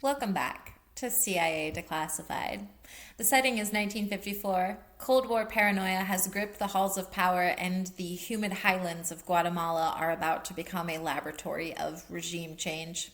Welcome back to CIA Declassified. The setting is 1954. Cold War paranoia has gripped the halls of power, and the humid highlands of Guatemala are about to become a laboratory of regime change.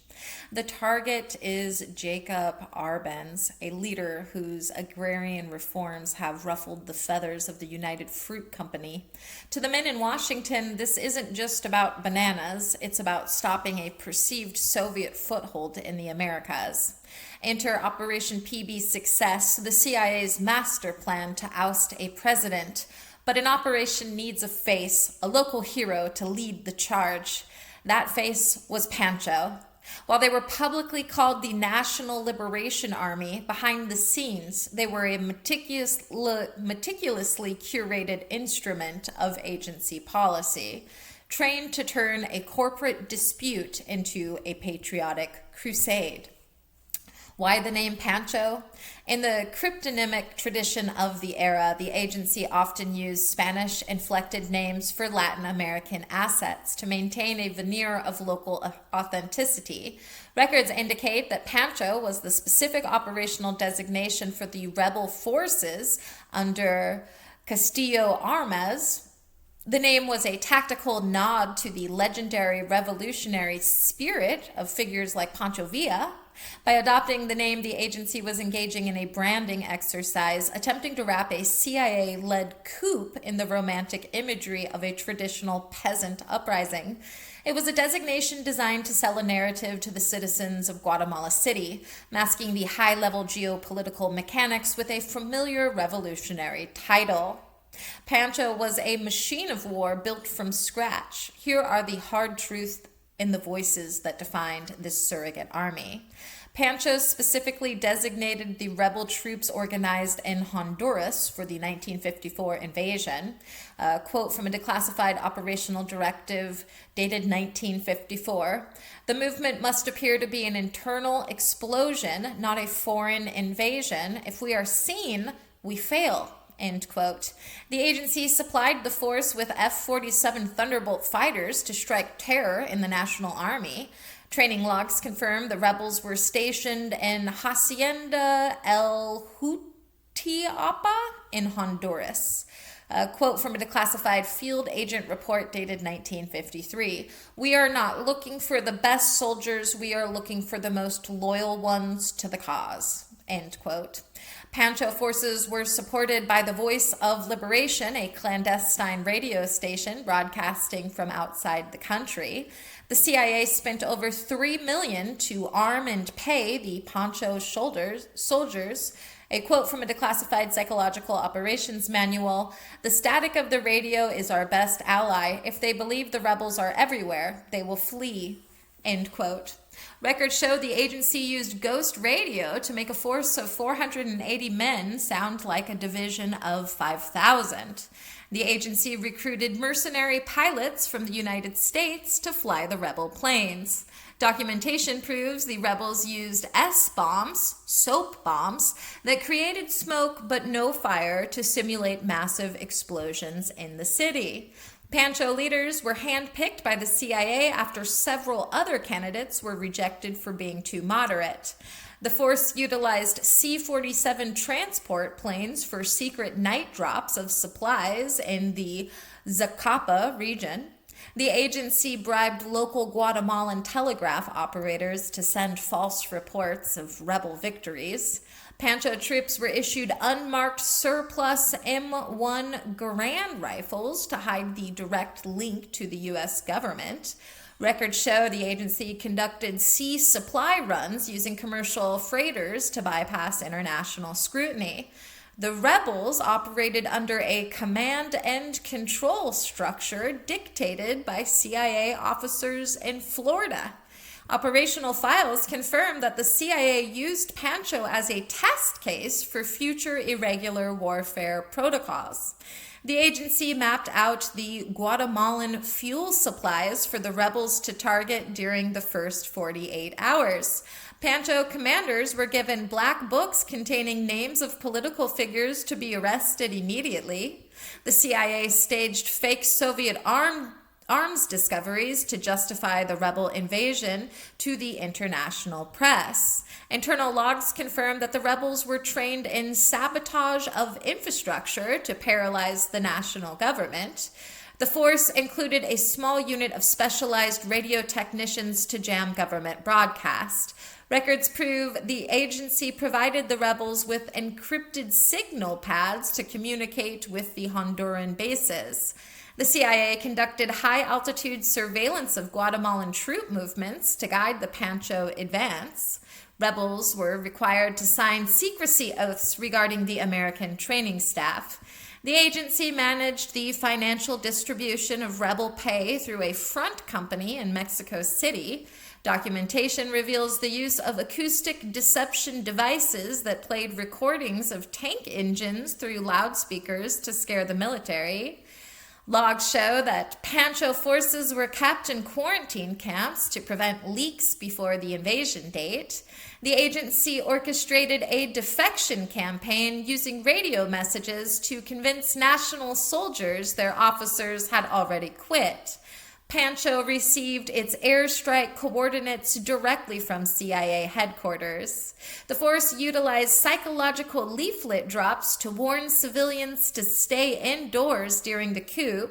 The target is Jacob Arbenz, a leader whose agrarian reforms have ruffled the feathers of the United Fruit Company. To the men in Washington, this isn't just about bananas, it's about stopping a perceived Soviet foothold in the Americas. Enter Operation PB's success, the CIA's master plan to oust a president. But an operation needs a face, a local hero to lead the charge. That face was PANCHO. While they were publicly called the National Liberation Army, behind the scenes, they were a meticulously curated instrument of agency policy, trained to turn a corporate dispute into a patriotic crusade. Why the name PANCHO? In the cryptonymic tradition of the era, the agency often used Spanish-inflected names for Latin American assets to maintain a veneer of local authenticity. Records indicate that PANCHO was the specific operational designation for the rebel forces under Castillo Armas. The name was a tactical nod to the legendary revolutionary spirit of figures like Pancho Villa. By adopting the name, the agency was engaging in a branding exercise, attempting to wrap a CIA-led coup in the romantic imagery of a traditional peasant uprising. It was a designation designed to sell a narrative to the citizens of Guatemala City, masking the high-level geopolitical mechanics with a familiar revolutionary title. PANCHO was a machine of war built from scratch. Here are the hard truths in the voices that defined this surrogate army. PANCHO specifically designated the rebel troops organized in Honduras for the 1954 invasion. A quote from a declassified operational directive dated 1954. The movement must appear to be an internal explosion, not a foreign invasion. If we are seen, we fail. End quote. The agency supplied the force with F-47 Thunderbolt fighters to strike terror in the National Army. Training logs confirm the rebels were stationed in Hacienda El Jutiapa in Honduras. A quote from a declassified field agent report dated 1953. We are not looking for the best soldiers, we are looking for the most loyal ones to the cause. End quote. PANCHO forces were supported by the Voice of Liberation, a clandestine radio station broadcasting from outside the country. The CIA spent over $3 million to arm and pay the PANCHO soldiers. A quote from a declassified psychological operations manual: the static of the radio is our best ally. If they believe the rebels are everywhere, they will flee. End quote. Records show the agency used ghost radio to make a force of 480 men sound like a division of 5,000. The agency recruited mercenary pilots from the United States to fly the rebel planes. Documentation proves the rebels used S-bombs, soap bombs, that created smoke but no fire to simulate massive explosions in the city. PANCHO leaders were handpicked by the CIA after several other candidates were rejected for being too moderate. The force utilized C-47 transport planes for secret night drops of supplies in the Zacapa region. The agency bribed local Guatemalan telegraph operators to send false reports of rebel victories. PANCHO troops were issued unmarked surplus M1 Garand rifles to hide the direct link to the U.S. government. Records show the agency conducted sea supply runs using commercial freighters to bypass international scrutiny. The rebels operated under a command and control structure dictated by CIA officers in Florida. Operational files confirm that the CIA used PANCHO as a test case for future irregular warfare protocols. The agency mapped out the Guatemalan fuel supplies for the rebels to target during the first 48 hours. PANCHO commanders were given black books containing names of political figures to be arrested immediately. The CIA staged fake Soviet arms discoveries to justify the rebel invasion to the international press. Internal logs confirm that the rebels were trained in sabotage of infrastructure to paralyze the national government. The force included a small unit of specialized radio technicians to jam government broadcast. Records prove the agency provided the rebels with encrypted signal pads to communicate with the Honduran bases. The CIA conducted high-altitude surveillance of Guatemalan troop movements to guide the PANCHO advance. Rebels were required to sign secrecy oaths regarding the American training staff. The agency managed the financial distribution of rebel pay through a front company in Mexico City. Documentation reveals the use of acoustic deception devices that played recordings of tank engines through loudspeakers to scare the military. Logs show that PANCHO forces were kept in quarantine camps to prevent leaks before the invasion date. The agency orchestrated a defection campaign using radio messages to convince national soldiers their officers had already quit. PANCHO received its airstrike coordinates directly from CIA headquarters. The force utilized psychological leaflet drops to warn civilians to stay indoors during the coup.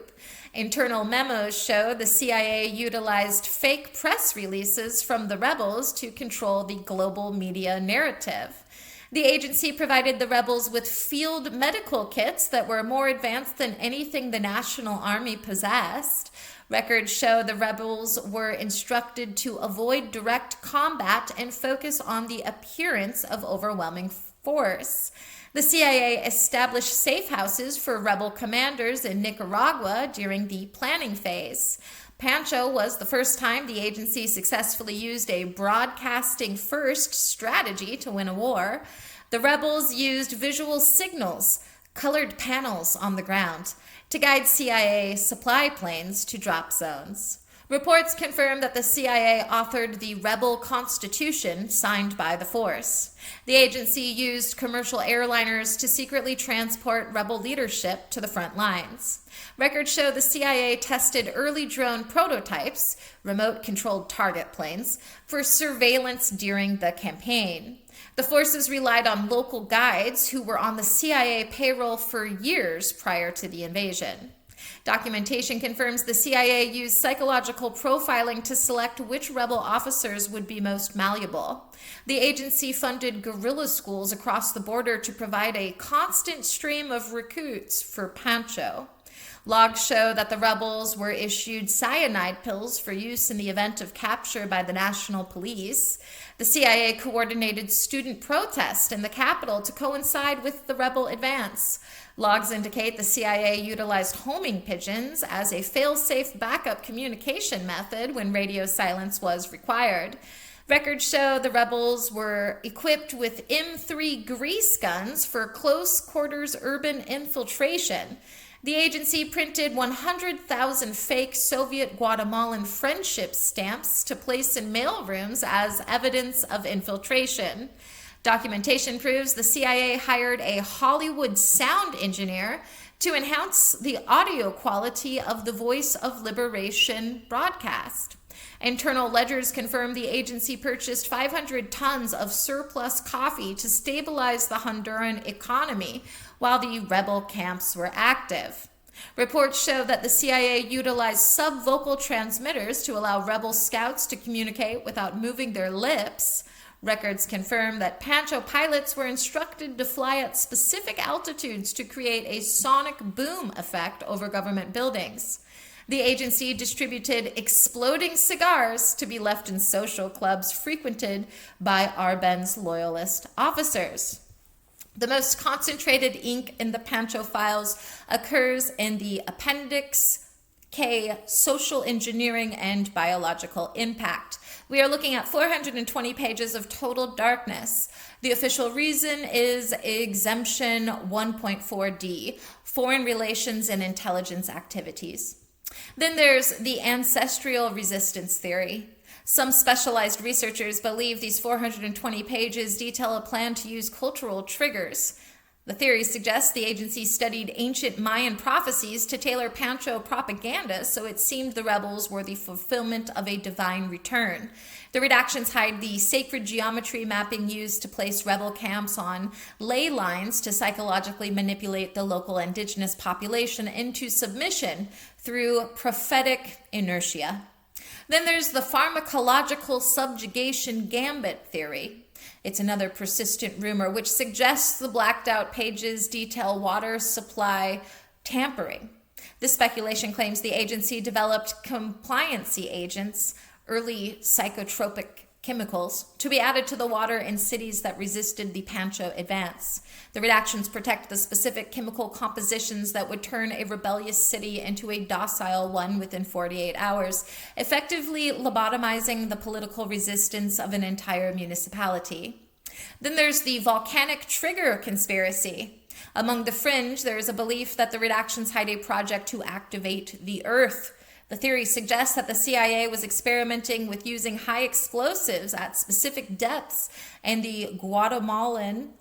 Internal memos show the CIA utilized fake press releases from the rebels to control the global media narrative. The agency provided the rebels with field medical kits that were more advanced than anything the National Army possessed. Records show the rebels were instructed to avoid direct combat and focus on the appearance of overwhelming force. The CIA established safe houses for rebel commanders in Nicaragua during the planning phase. PANCHO was the first time the agency successfully used a broadcasting first strategy to win a war. The rebels used visual signals, colored panels on the ground, to guide CIA supply planes to drop zones. Reports confirm that the CIA authored the Rebel Constitution signed by the force. The agency used commercial airliners to secretly transport rebel leadership to the front lines. Records show the CIA tested early drone prototypes, remote-controlled target planes, for surveillance during the campaign. The forces relied on local guides who were on the CIA payroll for years prior to the invasion. Documentation confirms the CIA used psychological profiling to select which rebel officers would be most malleable. The agency funded guerrilla schools across the border to provide a constant stream of recruits for PANCHO. Logs show that the rebels were issued cyanide pills for use in the event of capture by the national police. The CIA coordinated student protest in the capital to coincide with the rebel advance. Logs indicate the CIA utilized homing pigeons as a fail-safe backup communication method when radio silence was required. Records show the rebels were equipped with M3 grease guns for close quarters urban infiltration. The agency printed 100,000 fake Soviet Guatemalan friendship stamps to place in mailrooms as evidence of infiltration. Documentation proves the CIA hired a Hollywood sound engineer to enhance the audio quality of the Voice of Liberation broadcast. Internal ledgers confirm the agency purchased 500 tons of surplus coffee to stabilize the Honduran economy while the rebel camps were active. Reports show that the CIA utilized subvocal transmitters to allow rebel scouts to communicate without moving their lips. Records confirm that PANCHO pilots were instructed to fly at specific altitudes to create a sonic boom effect over government buildings. The agency distributed exploding cigars to be left in social clubs frequented by Arbenz loyalist officers. The most concentrated ink in the PANCHO files occurs in the Appendix K, Social Engineering and Biological Impact. We are looking at 420 pages of total darkness. The official reason is Exemption 1.4D, Foreign Relations and Intelligence Activities. Then there's the ancestral resistance theory. Some specialized researchers believe these 420 pages detail a plan to use cultural triggers. The theory suggests the agency studied ancient Mayan prophecies to tailor Pancho propaganda, so it seemed the rebels were the fulfillment of a divine return. The redactions hide the sacred geometry mapping used to place rebel camps on ley lines to psychologically manipulate the local indigenous population into submission through prophetic inertia. Then there's the pharmacological subjugation gambit theory. It's another persistent rumor which suggests the blacked out pages detail water supply tampering. This speculation claims the agency developed compliancy agents, early psychotropic chemicals, to be added to the water in cities that resisted the Pancho advance. The redactions protect the specific chemical compositions that would turn a rebellious city into a docile one within 48 hours, effectively lobotomizing the political resistance of an entire municipality. Then there's the volcanic trigger conspiracy. Among the fringe, there is a belief that the redactions hide a project to activate the earth. The theory suggests that the CIA was experimenting with using high explosives at specific depths and the Guatemalan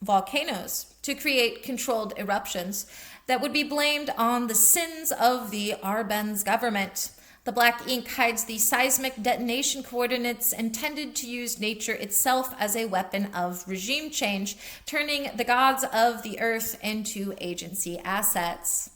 volcanoes to create controlled eruptions that would be blamed on the sins of the Arbenz government. The black ink hides the seismic detonation coordinates intended to use nature itself as a weapon of regime change, turning the gods of the earth into agency assets.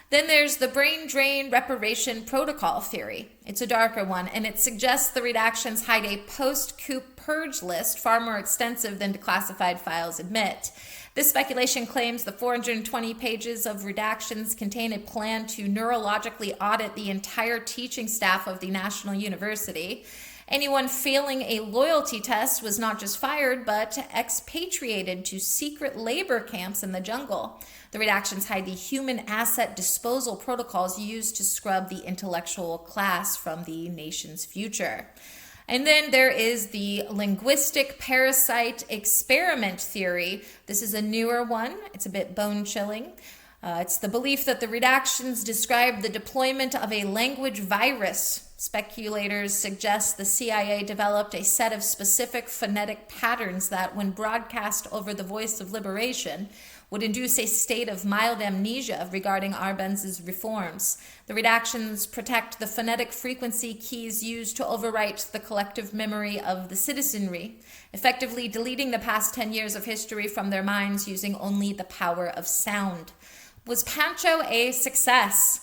Then there's the brain drain reparation protocol theory. It's a darker one, and it suggests the redactions hide a post-coup purge list far more extensive than declassified files admit. This speculation claims the 420 pages of redactions contain a plan to neurologically audit the entire teaching staff of the National University. Anyone failing a loyalty test was not just fired, but expatriated to secret labor camps in the jungle. The redactions hide the human asset disposal protocols used to scrub the intellectual class from the nation's future. And then there is the linguistic parasite experiment theory. This is a newer one. It's a bit bone-chilling. It's the belief that the redactions describe the deployment of a language virus. Speculators suggest the CIA developed a set of specific phonetic patterns that, when broadcast over the Voice of Liberation, would induce a state of mild amnesia regarding Arbenz's reforms. The redactions protect the phonetic frequency keys used to overwrite the collective memory of the citizenry, effectively deleting the past 10 years of history from their minds using only the power of sound. Was Pancho a success?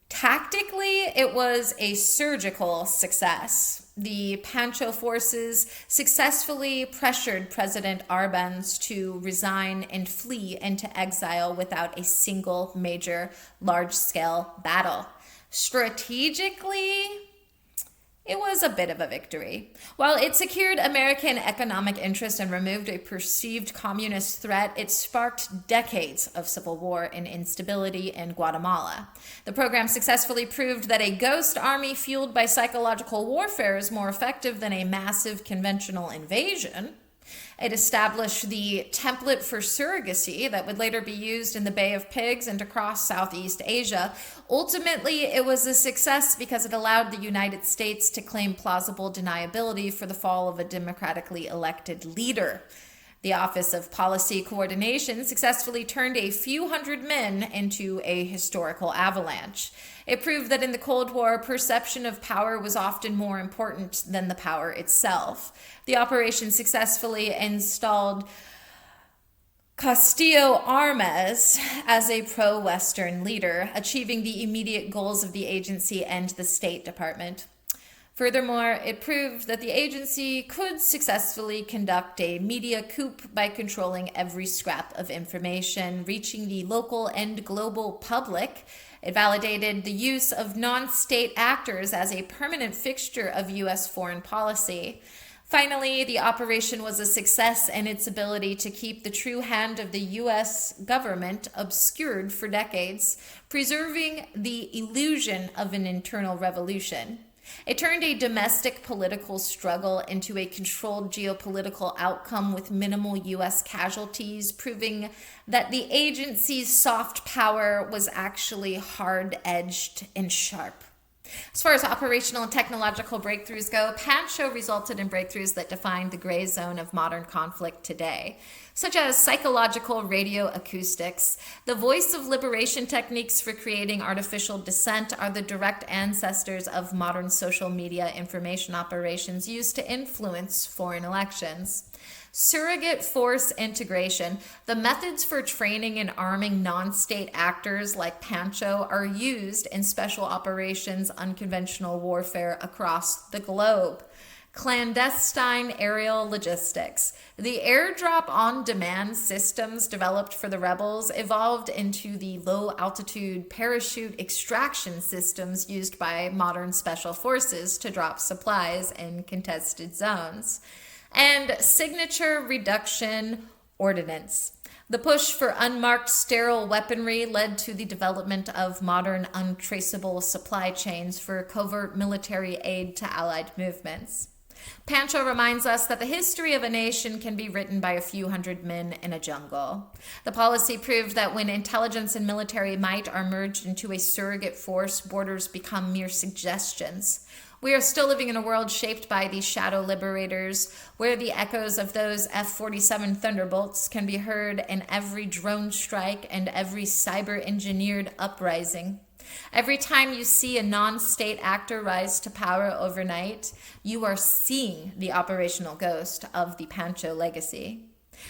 Tactically, it was a surgical success. The Pancho forces successfully pressured President Arbenz to resign and flee into exile without a single major large-scale battle. Strategically, it was a bit of a victory. While it secured American economic interest and removed a perceived communist threat, it sparked decades of civil war and instability in Guatemala. The program successfully proved that a ghost army fueled by psychological warfare is more effective than a massive conventional invasion. It established the template for surrogacy that would later be used in the Bay of Pigs and across Southeast Asia. Ultimately, it was a success because it allowed the United States to claim plausible deniability for the fall of a democratically elected leader. The Office of Policy Coordination successfully turned a few hundred men into a historical avalanche. It proved that in the Cold War, perception of power was often more important than the power itself. The operation successfully installed Castillo Armas as a pro-Western leader, achieving the immediate goals of the agency and the State Department. Furthermore, it proved that the agency could successfully conduct a media coup by controlling every scrap of information, reaching the local and global public. It validated the use of non-state actors as a permanent fixture of U.S. foreign policy. Finally, the operation was a success in its ability to keep the true hand of the U.S. government obscured for decades, preserving the illusion of an internal revolution. It turned a domestic political struggle into a controlled geopolitical outcome with minimal U.S. casualties, proving that the agency's soft power was actually hard-edged and sharp. As far as operational and technological breakthroughs go, PANCHO resulted in breakthroughs that defined the gray zone of modern conflict today, such as psychological radio acoustics. The voice of liberation techniques for creating artificial dissent are the direct ancestors of modern social media information operations used to influence foreign elections. Surrogate force integration. The methods for training and arming non-state actors like PANCHO are used in special operations unconventional warfare across the globe. Clandestine aerial logistics. The airdrop on demand systems developed for the rebels evolved into the low altitude parachute extraction systems used by modern special forces to drop supplies in contested zones. And signature reduction ordnance. The push for unmarked sterile weaponry led to the development of modern untraceable supply chains for covert military aid to Allied movements. PANCHO reminds us that the history of a nation can be written by a few hundred men in a jungle. The policy proved that when intelligence and military might are merged into a surrogate force, borders become mere suggestions. We are still living in a world shaped by these shadow liberators, where the echoes of those F-47 Thunderbolts can be heard in every drone strike and every cyber-engineered uprising. Every time you see a non-state actor rise to power overnight, you are seeing the operational ghost of the PANCHO legacy.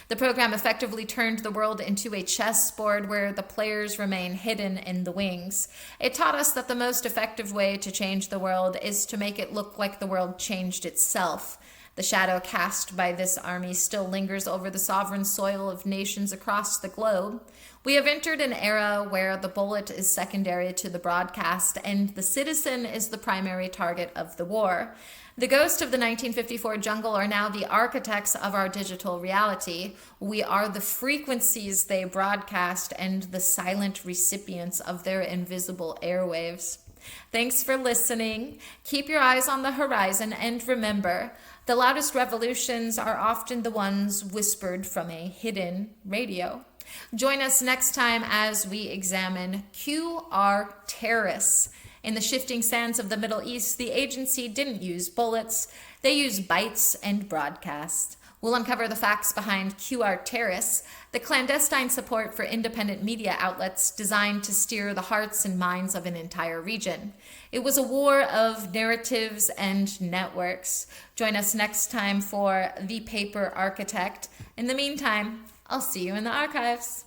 The program effectively turned the world into a chessboard where the players remain hidden in the wings. It taught us that the most effective way to change the world is to make it look like the world changed itself. The shadow cast by this army still lingers over the sovereign soil of nations across the globe. We have entered an era where the bullet is secondary to the broadcast and the citizen is the primary target of the war. The ghosts of the 1954 jungle are now the architects of our digital reality. We are the frequencies they broadcast and the silent recipients of their invisible airwaves. Thanks for listening. Keep your eyes on the horizon and remember, the loudest revolutions are often the ones whispered from a hidden radio. Join us next time as we examine QR terrorists. In the shifting sands of the Middle East, the agency didn't use bullets, they used bytes and broadcast. We'll uncover the facts behind QR terrorists, the clandestine support for independent media outlets designed to steer the hearts and minds of an entire region. It was a war of narratives and networks. Join us next time for The Paper Architect. In the meantime, I'll see you in the archives.